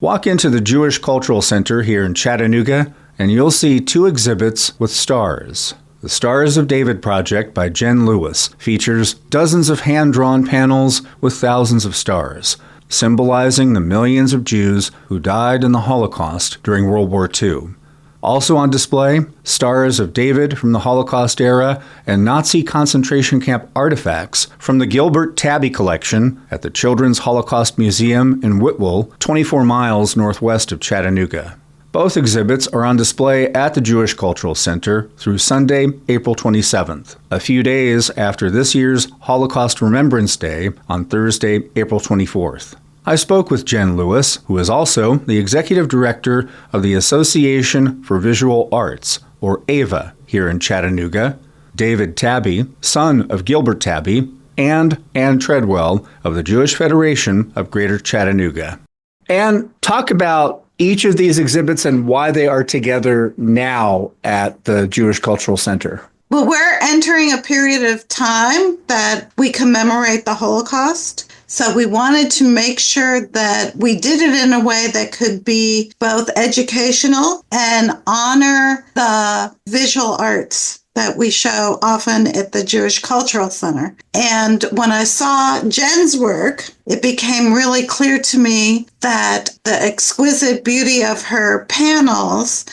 Walk into the Jewish Cultural Center here in Chattanooga, and you'll see two exhibits with stars. The Stars of David project by Jen Lewis features dozens of hand-drawn panels with thousands of stars, symbolizing the millions of Jews who died in the Holocaust during World War II. Also on display, Stars of David from the Holocaust era and Nazi concentration camp artifacts from the Gilbert Tabby Collection at the Children's Holocaust Museum in Whitwell, 24 miles northwest of Chattanooga. Both exhibits are on display at the Jewish Cultural Center through Sunday, April 27th, a few days after this year's Holocaust Remembrance Day on Thursday, April 24th. I spoke with Jen Lewis, who is also the executive director of the Association for Visual Arts, or AVA, here in Chattanooga, David Tabby, son of Gilbert Tabby, and Ann Treadwell of the Jewish Federation of Greater Chattanooga. Ann, talk about each of these exhibits and why they are together now at the Jewish Cultural Center. Well, we're entering a period of time that we commemorate the Holocaust. So we wanted to make sure that we did it in a way that could be both educational and honor the visual arts that we show often at the Jewish Cultural Center. And when I saw Jen's work, it became really clear to me that the exquisite beauty of her panels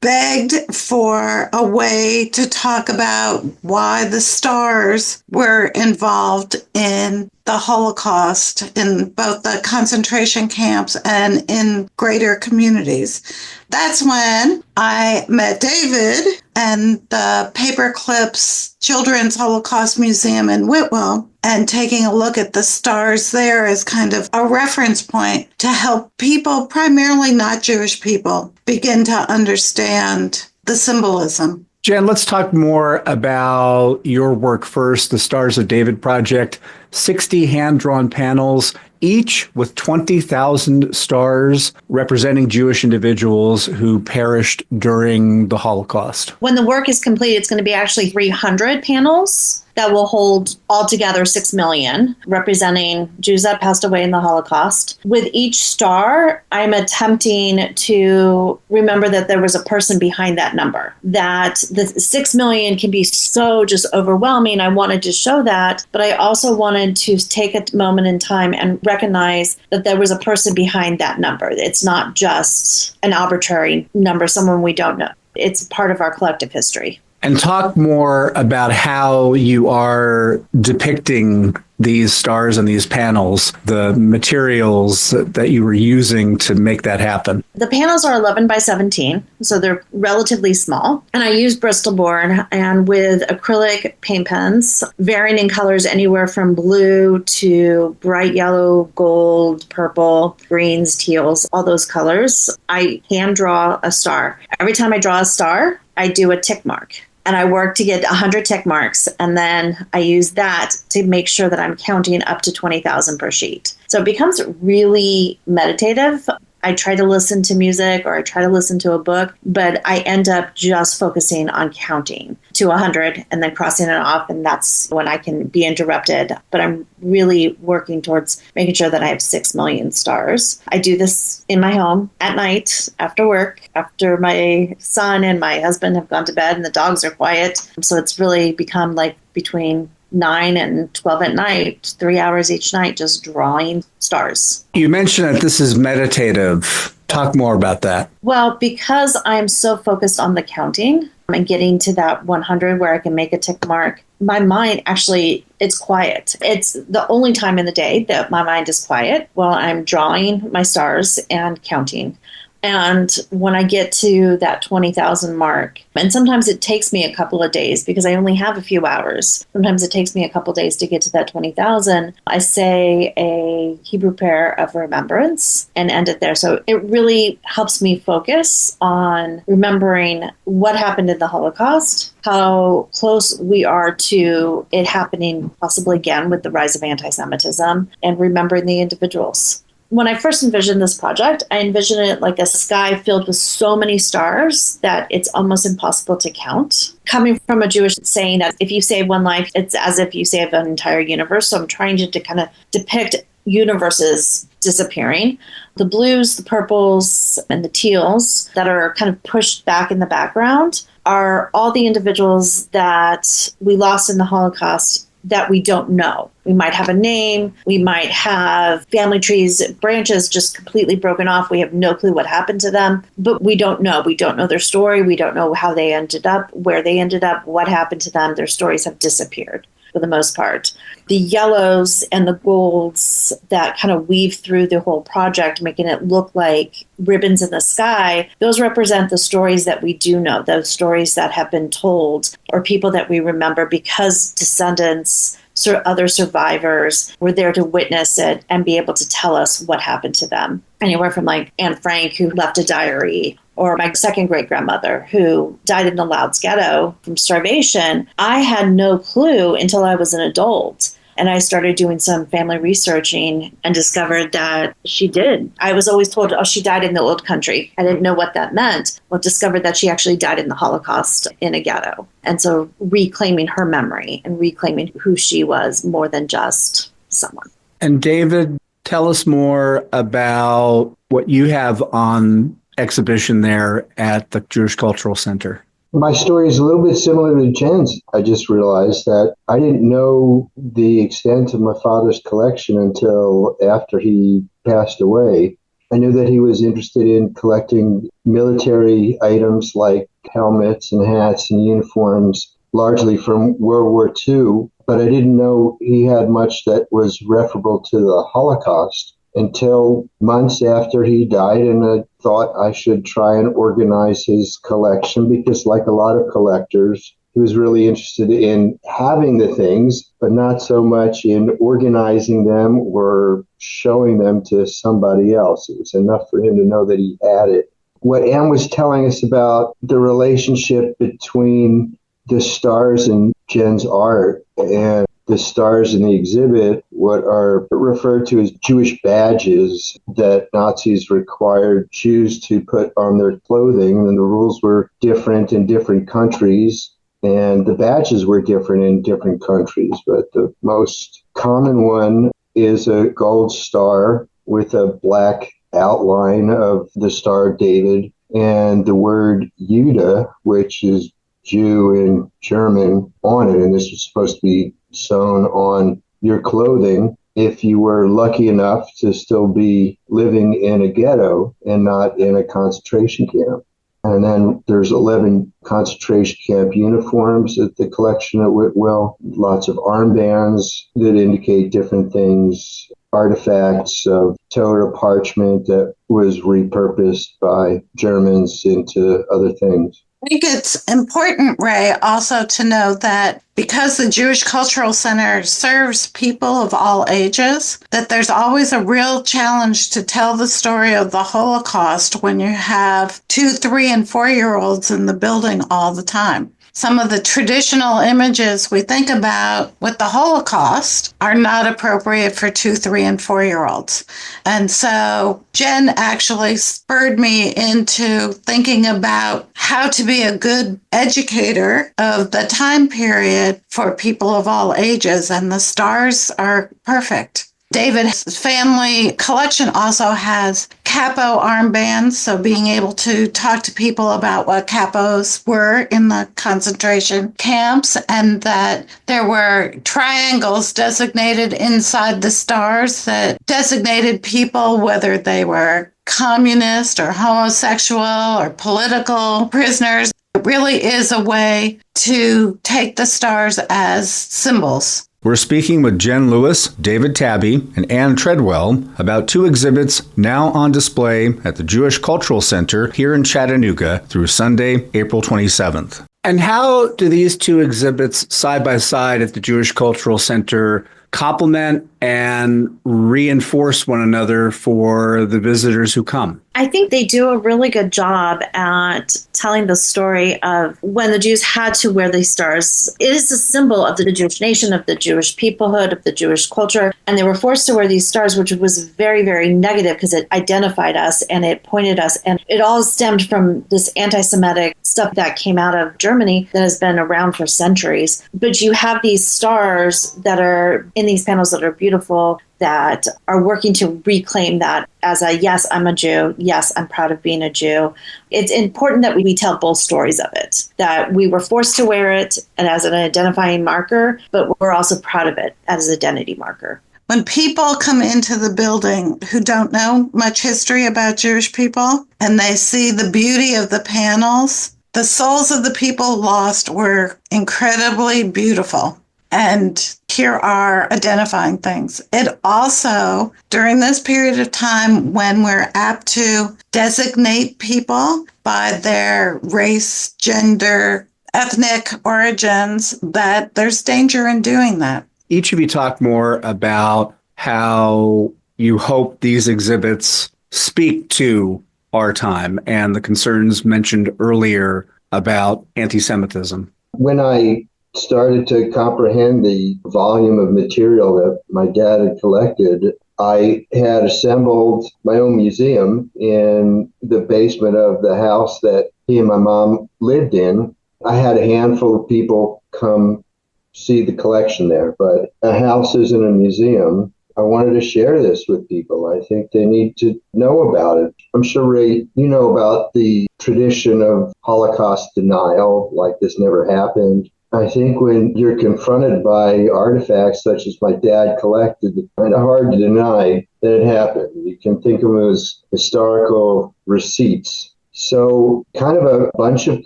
begged for a way to talk about why the stars were involved in the Holocaust in both the concentration camps and in greater communities. That's when I met David and the Paperclips Children's Holocaust Museum in Whitwell, and taking a look at the stars there as kind of a reference point to help people, primarily not Jewish people, begin to understand the symbolism. Jen, let's talk more about your work first, the Stars of David project. 60 hand-drawn panels, each with 20,000 stars representing Jewish individuals who perished during the Holocaust. When the work is complete, it's going to be actually 300 panels that will hold altogether 6 million, representing Jews that passed away in the Holocaust. With each star, I'm attempting to remember that there was a person behind that number, that the 6 million can be so just overwhelming. I wanted to show that, but I also wanted to take a moment in time and recognize that there was a person behind that number. It's not just an arbitrary number, someone we don't know. It's part of our collective history. And talk more about how you are depicting these stars and these panels, the materials that you were using to make that happen. The panels are 11 by 17, so they're relatively small. And I use Bristol board and with acrylic paint pens, varying in colors anywhere from blue to bright yellow, gold, purple, greens, teals, all those colors. I hand draw a star. Every time I draw a star, I do a tick mark. And I work to get 100 tick marks, and then I use that to make sure that I'm counting up to 20,000 per sheet. So it becomes really meditative. I try to listen to music or I try to listen to a book, but I end up just focusing on counting to 100 and then crossing it off, and that's when I can be interrupted. But I'm really working towards making sure that I have 6 million stars. I do this in my home at night after work, after my son and my husband have gone to bed and the dogs are quiet. So it's really become like between 9 and 12 at night, 3 hours each night, just drawing stars. You mentioned that this is meditative. Talk more about that. Well, because I'm so focused on the counting and getting to that 100 where I can make a tick mark, my mind actually, it's quiet. It's the only time in the day that my mind is quiet while I'm drawing my stars and counting. And when I get to that 20,000 mark, and sometimes it takes me a couple of days because I only have a few hours. Sometimes it takes me a couple of days to get to that 20,000. I say a Hebrew prayer of remembrance and end it there. So it really helps me focus on remembering what happened in the Holocaust, how close we are to it happening possibly again with the rise of anti-Semitism, and remembering the individuals. When I first envisioned this project, I envisioned it like a sky filled with so many stars that it's almost impossible to count. Coming from a Jewish saying that if you save one life, it's as if you save an entire universe. So I'm trying to kind of depict universes disappearing. The blues, the purples, and the teals that are kind of pushed back in the background are all the individuals that we lost in the Holocaust that we don't know. We might have a name, we might have family trees, branches just completely broken off. We have no clue what happened to them, but we don't know. We don't know their story. We don't know how they ended up, where they ended up, what happened to them. Their stories have disappeared for the most part. The yellows and the golds that kind of weave through the whole project, making it look like ribbons in the sky, those represent the stories that we do know, those stories that have been told, or people that we remember because descendants, other survivors were there to witness it and be able to tell us what happened to them. Anywhere from like Anne Frank, who left a diary, or my second great-grandmother who died in the Louds ghetto from starvation. I had no clue until I was an adult. And I started doing some family researching and discovered that she did. I was always told, oh, she died in the old country. I didn't know what that meant. Well, discovered that she actually died in the Holocaust in a ghetto. And so reclaiming her memory and reclaiming who she was more than just someone. And David, tell us more about what you have on exhibition there at the Jewish Cultural Center. My story is a little bit similar to Jen's. I just realized that I didn't know the extent of my father's collection until after he passed away. I knew that he was interested in collecting military items like helmets and hats and uniforms, largely from World War II, but I didn't know he had much that was referable to the Holocaust until months after he died, and I thought I should try and organize his collection because, like a lot of collectors, he was really interested in having the things, but not so much in organizing them or showing them to somebody else. It was enough for him to know that he had it. What Ann was telling us about the relationship between the stars in Jen's art and the stars in the exhibit, what are referred to as Jewish badges that Nazis required Jews to put on their clothing, and the rules were different in different countries, and the badges were different in different countries, but the most common one is a gold star with a black outline of the Star of David and the word Jude, which is Jew in German, on it, and this was supposed to be sewn on your clothing if you were lucky enough to still be living in a ghetto and not in a concentration camp. And then there's 11 concentration camp uniforms at the collection at Whitwell, lots of armbands that indicate different things, artifacts of Torah parchment that was repurposed by Germans into other things. I think it's important, Ray, also to know that because the Jewish Cultural Center serves people of all ages, that there's always a real challenge to tell the story of the Holocaust when you have 2, 3, and 4-year-olds in the building all the time. Some of the traditional images we think about with the Holocaust are not appropriate for 2, 3, and 4-year-olds. And so Jen actually spurred me into thinking about how to be a good educator of the time period for people of all ages, and the stars are perfect. David's family collection also has capo armbands, so being able to talk to people about what capos were in the concentration camps, and that there were triangles designated inside the stars that designated people, whether they were communist or homosexual or political prisoners. It really is a way to take the stars as symbols. We're speaking with Jen Lewis, David Tabby, and Ann Treadwell about 2 exhibits now on display at the Jewish Cultural Center here in Chattanooga through Sunday, April 27th. And how do these 2 exhibits side by side at the Jewish Cultural Center complement and reinforce one another for the visitors who come? I think they do a really good job at telling the story of when the Jews had to wear these stars. It is a symbol of the Jewish nation, of the Jewish peoplehood, of the Jewish culture. And they were forced to wear these stars, which was very, very negative because it identified us and it pointed us. And it all stemmed from this anti-Semitic stuff that came out of Germany that has been around for centuries. But you have these stars that are in these panels that are beautiful, that are working to reclaim that as a, yes, I'm a Jew. Yes, I'm proud of being a Jew. It's important that we tell both stories of it, that we were forced to wear it and as an identifying marker, but we're also proud of it as an identity marker. When people come into the building who don't know much history about Jewish people and they see the beauty of the panels, the souls of the people lost were incredibly beautiful. And here are identifying things. It also, during this period of time when we're apt to designate people by their race, gender, ethnic origins, that there's danger in doing that. Each of you talked more about how you hope these exhibits speak to our time and the concerns mentioned earlier about anti-Semitism. When I started to comprehend the volume of material that my dad had collected, I had assembled my own museum in the basement of the house that he and my mom lived in. I had a handful of people come see the collection there, but a house isn't a museum. I wanted to share this with people. I think they need to know about it. I'm sure, Ray, you know about the tradition of Holocaust denial, like this never happened. I think when you're confronted by artifacts such as my dad collected, it's kind of hard to deny that it happened. You can think of them as historical receipts. So kind of a bunch of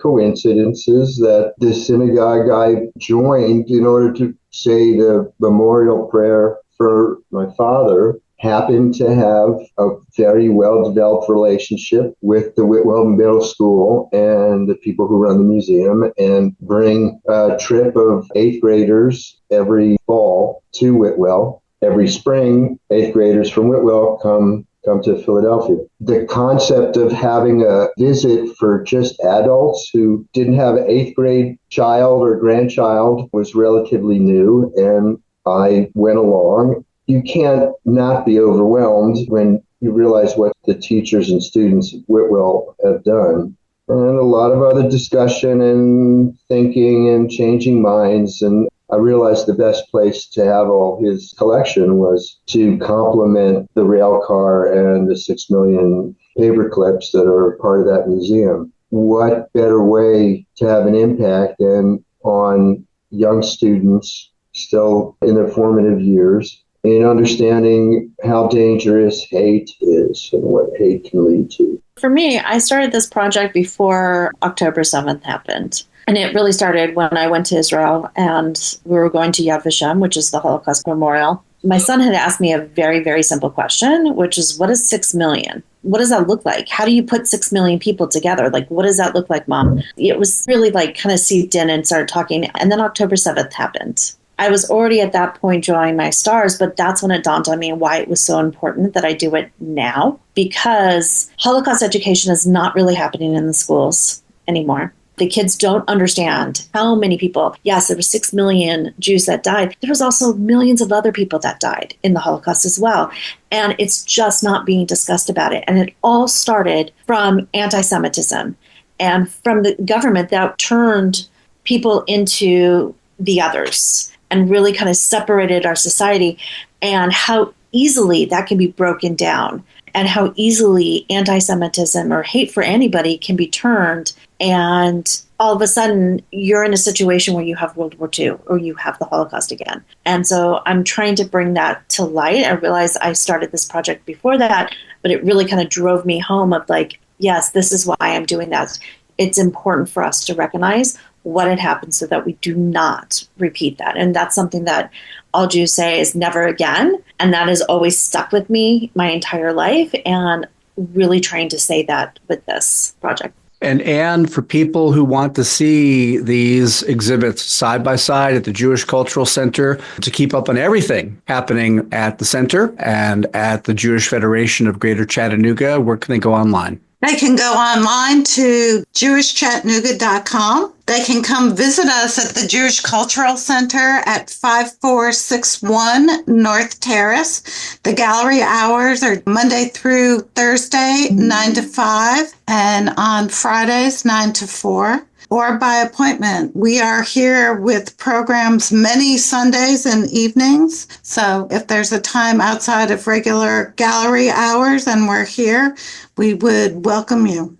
coincidences that the synagogue I joined in order to say the memorial prayer for my father happened to have a very well-developed relationship with the Whitwell Middle School and the people who run the museum, and bring a trip of 8th graders every fall to Whitwell. Every spring, 8th graders from Whitwell come to Philadelphia. The concept of having a visit for just adults who didn't have an 8th grade child or grandchild was relatively new, and I went along. You can't not be overwhelmed when you realize what the teachers and students at Whitwell have done. And a lot of other discussion and thinking and changing minds. And I realized the best place to have all his collection was to complement the rail car and the 6 million paper clips that are part of that museum. What better way to have an impact than on young students still in their formative years, in understanding how dangerous hate is and what hate can lead to. For me, I started this project before October 7th happened. And it really started when I went to Israel and we were going to Yad Vashem, which is the Holocaust Memorial. My son had asked me a very, very simple question, which is, what is 6 million? What does that look like? How do you put 6 million people together? Like, what does that look like, Mom? It was really like kind of seeped in and started talking. And then October 7th happened. I was already at that point drawing my stars, but that's when it dawned on me why it was so important that I do it now, because Holocaust education is not really happening in the schools anymore. The kids don't understand how many people, yes, there were 6 million Jews that died. There was also millions of other people that died in the Holocaust as well. And it's just not being discussed about it. And it all started from anti-Semitism and from the government that turned people into the others and really kind of separated our society, and how easily that can be broken down and how easily anti-Semitism or hate for anybody can be turned. And all of a sudden, you're in a situation where you have World War II or you have the Holocaust again. And so I'm trying to bring that to light. I realized I started this project before that, but it really kind of drove me home of like, yes, this is why I'm doing that. It's important for us to recognize what had happened so that we do not repeat that. And that's something that all Jews say is never again. And that has always stuck with me my entire life, and really trying to say that with this project. And Ann, for people who want to see these exhibits side by side at the Jewish Cultural Center, to keep up on everything happening at the center and at the Jewish Federation of Greater Chattanooga, where can they go online? They can go online to jewishchattanooga.com. They can come visit us at the Jewish Cultural Center at 5461 North Terrace. The gallery hours are Monday through Thursday, 9 to 5, and on Fridays, 9 to 4. or by appointment. We are here with programs many Sundays and evenings. So if there's a time outside of regular gallery hours and we're here, we would welcome you.